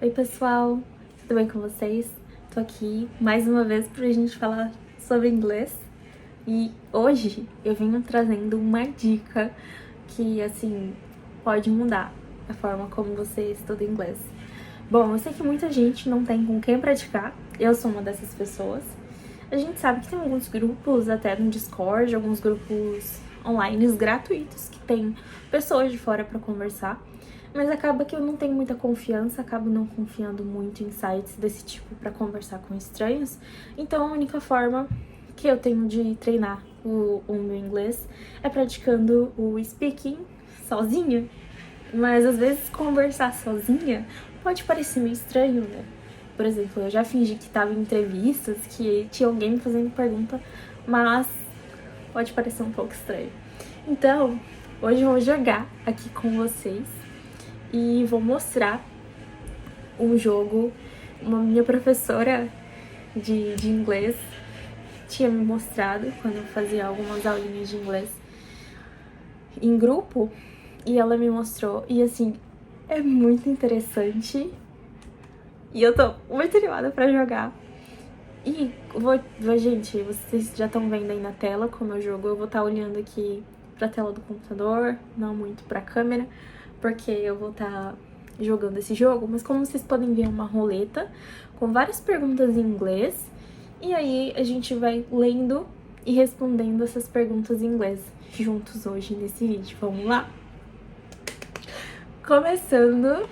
Oi pessoal, tudo bem com vocês? Tô aqui mais uma vez pra gente falar sobre inglês e hoje eu venho trazendo uma dica que, assim, pode mudar a forma como você estuda inglês. Bom, eu sei que muita gente não tem com quem praticar, eu sou uma dessas pessoas. A gente sabe que tem alguns grupos, até no Discord, alguns grupos online gratuitos que tem pessoas de fora pra conversar. Mas acaba que eu não tenho muita confiança, acabo não confiando muito em sites desse tipo para conversar com estranhos. Então a única forma que eu tenho de treinar o meu inglês é praticando o speaking sozinha. Mas às vezes conversar sozinha pode parecer meio estranho, né? Por exemplo, eu já fingi que estava em entrevistas, que tinha alguém me fazendo pergunta, mas pode parecer um pouco estranho. Então, hoje eu vou jogar aqui com vocês e vou mostrar um jogo. Uma minha professora de inglês tinha me mostrado quando eu fazia algumas aulinhas de inglês em grupo, e ela me mostrou, e assim, é muito interessante e eu tô muito animada pra jogar. E gente, vocês já estão vendo aí na tela como eu jogo. Eu vou estar olhando aqui pra tela do computador, não muito pra câmera, porque eu vou estar jogando esse jogo, mas como vocês podem ver, é uma roleta com várias perguntas em inglês, e aí a gente vai lendo e respondendo essas perguntas em inglês juntos hoje nesse vídeo. Vamos lá? Começando,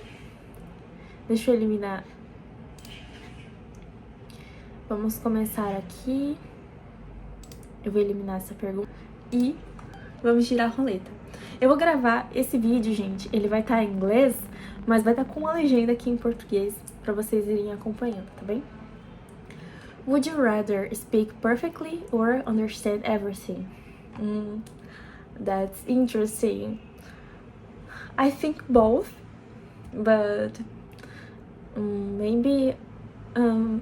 deixa eu eliminar. Vamos começar aqui. Eu vou eliminar essa pergunta e vamos girar a roleta. Eu vou gravar esse vídeo, gente, ele vai estar em inglês, mas vai estar com uma legenda aqui em português pra vocês irem acompanhando, tá bem? Would you rather speak perfectly or understand everything? That's interesting. I think both, but maybe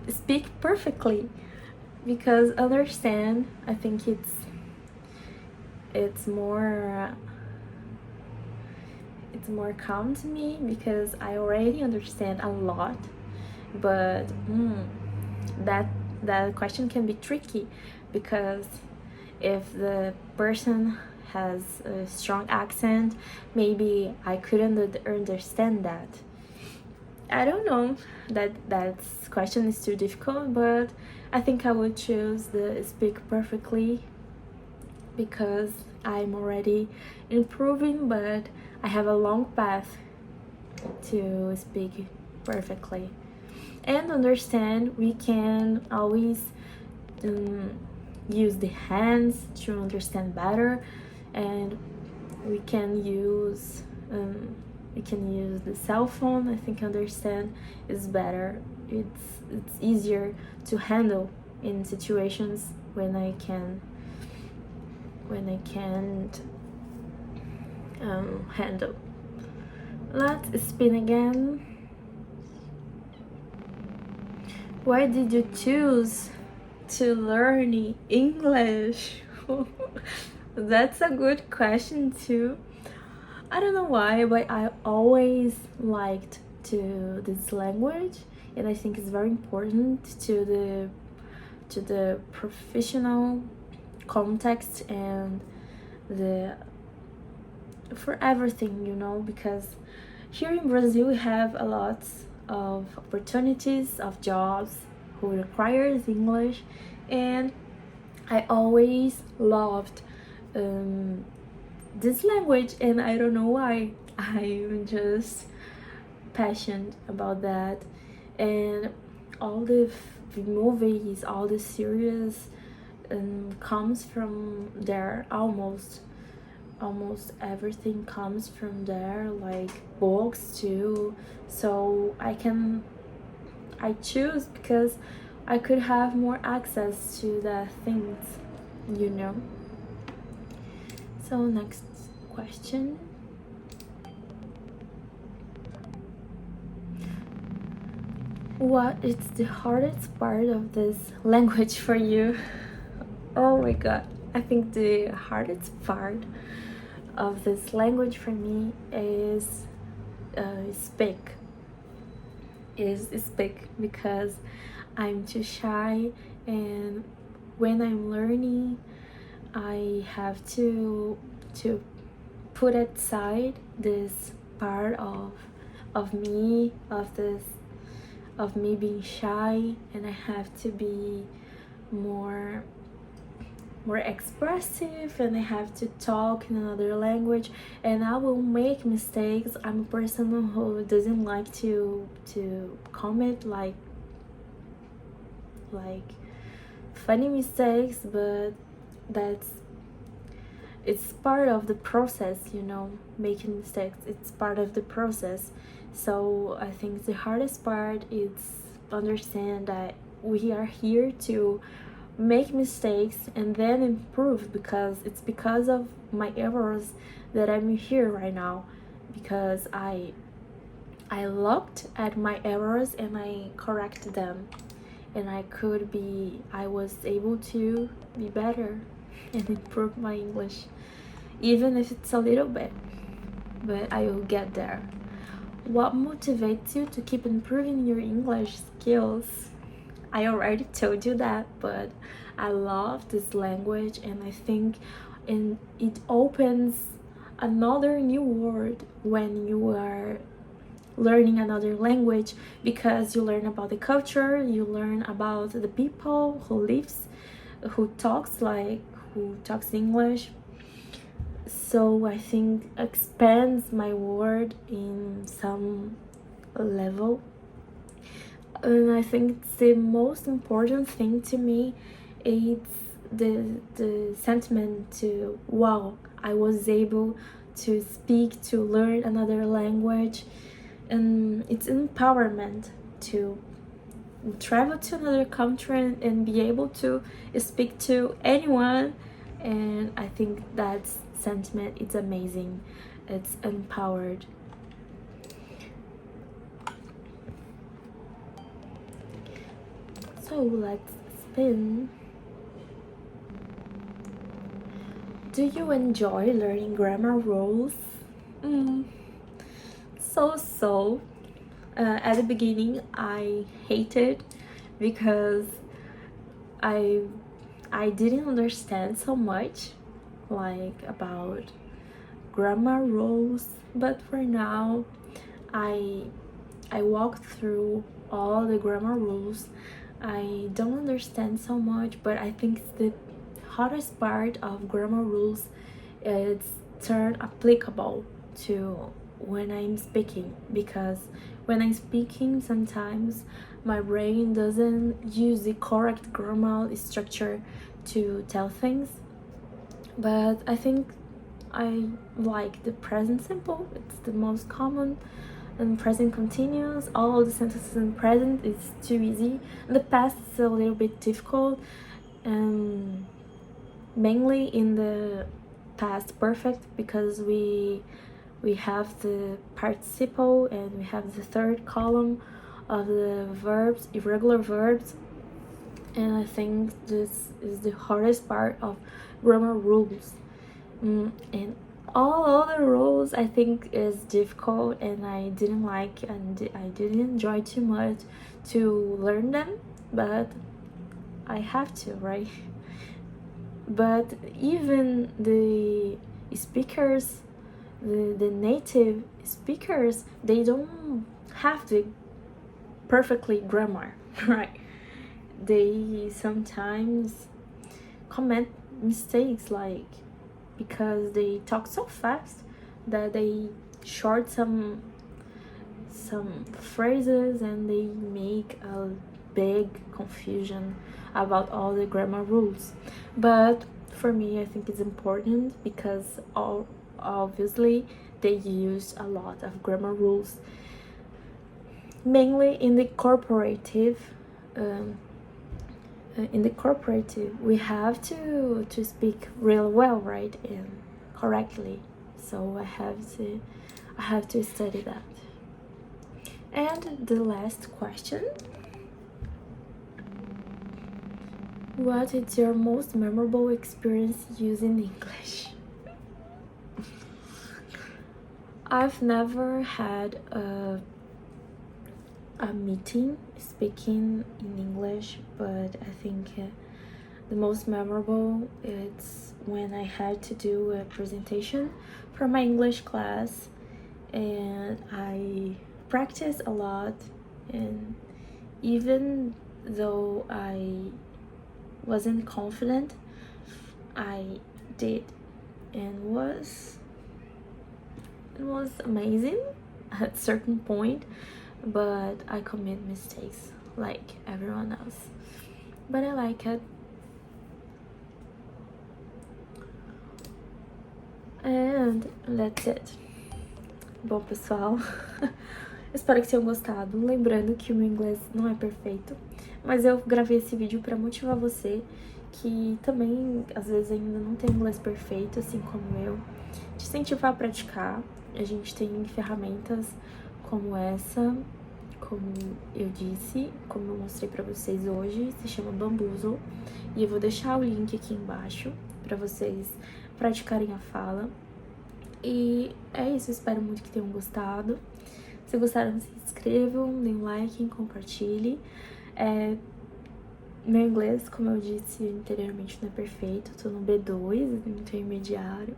speak perfectly, because understand, I think it's more calm to me, because I already understand a lot, but that question can be tricky, because if the person has a strong accent, maybe I couldn't understand that. I don't know, that question is too difficult, but I think I would choose the speak perfectly, because I'm already improving, but I have a long path to speak perfectly. And understand, we can always use the hands to understand better, and we can use the cell phone. I think understand is better. It's easier to handle in situations when I can't handle. Let's spin again. Why did you choose to learn English? That's a good question too. I don't know why, but I always liked this language, and I think it's very important to the professional context and for everything, you know, because here in Brazil we have a lot of opportunities of jobs who requires English, and I always loved this language, and I don't know why. I'm just passionate about that, and all the movies, all the series comes from there. Almost everything comes from there, like books too. So I choose because I could have more access to the things, you know. So next question. What is the hardest part of this language for you? Oh my god, I think the hardest part of this language for me is speak. is speak, because I'm too shy, and when I'm learning I have to put aside this part of me, of me being shy, and I have to be more expressive, and I have to talk in another language, and I will make mistakes. I'm a person who doesn't like to commit like funny mistakes, but it's part of the process, you know. Making mistakes, it's part of the process. So I think the hardest part is understand that we are here to make mistakes and then improve, because it's because of my errors that I'm here right now, because I looked at my errors and I corrected them, and I was able to be better and improve my English, even if it's a little bit, but I will get there. What motivates you to keep improving your English skills? I already told you that, but I love this language, and I think it opens another new world when you are learning another language, because you learn about the culture, you learn about the people who talks English. So I think expands my world in some level. And I think the most important thing to me is the sentiment to, wow, I was able to speak, to learn another language, and it's empowerment to travel to another country and be able to speak to anyone. And I think that sentiment is amazing. It's empowered. So let's spin. Do you enjoy learning grammar rules? So at the beginning I hated, because I didn't understand so much like about grammar rules, but for now I walked through all the grammar rules. I don't understand so much, but I think the hardest part of grammar rules is turn applicable to when I'm speaking, because when I'm speaking sometimes my brain doesn't use the correct grammar structure to tell things. But I think I like the present simple, it's the most common, and present continuous. All of the sentences in present is too easy. The past is a little bit difficult, mainly in the past perfect, because we have the participle and we have the third column of the verbs, irregular verbs, and I think this is the hardest part of grammar rules. And all other rules I think is difficult, and I didn't like and I didn't enjoy too much to learn them, but I have to, right? But even the speakers, the native speakers, they don't have the perfectly grammar, right? They sometimes commit mistakes, like because they talk so fast that they short some phrases, and they make a big confusion about all the grammar rules. But for me I think it's important, because obviously they use a lot of grammar rules, mainly in the corporative. In the corporative we have to speak real well, right, and correctly. So I have to study that. And the last question: what is your most memorable experience using English? I've never had a meeting speaking in English, but I think the most memorable is when I had to do a presentation for my English class, and I practiced a lot, and even though I wasn't confident, I did, and it was amazing at certain point, but I commit mistakes like everyone else, but I like it. And that's it. Bom, pessoal, espero que tenham gostado. Lembrando que o meu inglês não é perfeito, mas eu gravei esse vídeo para motivar você que também, às vezes, ainda não tem inglês perfeito, assim como eu, te incentivar a praticar. A gente tem ferramentas como essa, como eu disse, como eu mostrei pra vocês hoje, se chama Bamboozle, e eu vou deixar o link aqui embaixo pra vocês praticarem a fala. E é isso, espero muito que tenham gostado. Se gostaram, se inscrevam, deem um like, compartilhe. Meu inglês, como eu disse anteriormente, não é perfeito, eu tô no B2, no intermediário,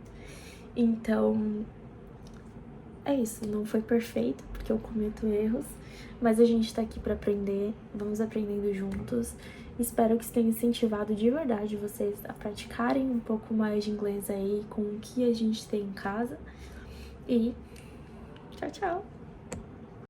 então é isso, não foi perfeito, porque eu cometo erros, mas a gente tá aqui pra aprender, vamos aprendendo juntos. Espero que isso tenha incentivado de verdade vocês a praticarem um pouco mais de inglês aí com o que a gente tem em casa. E tchau, tchau!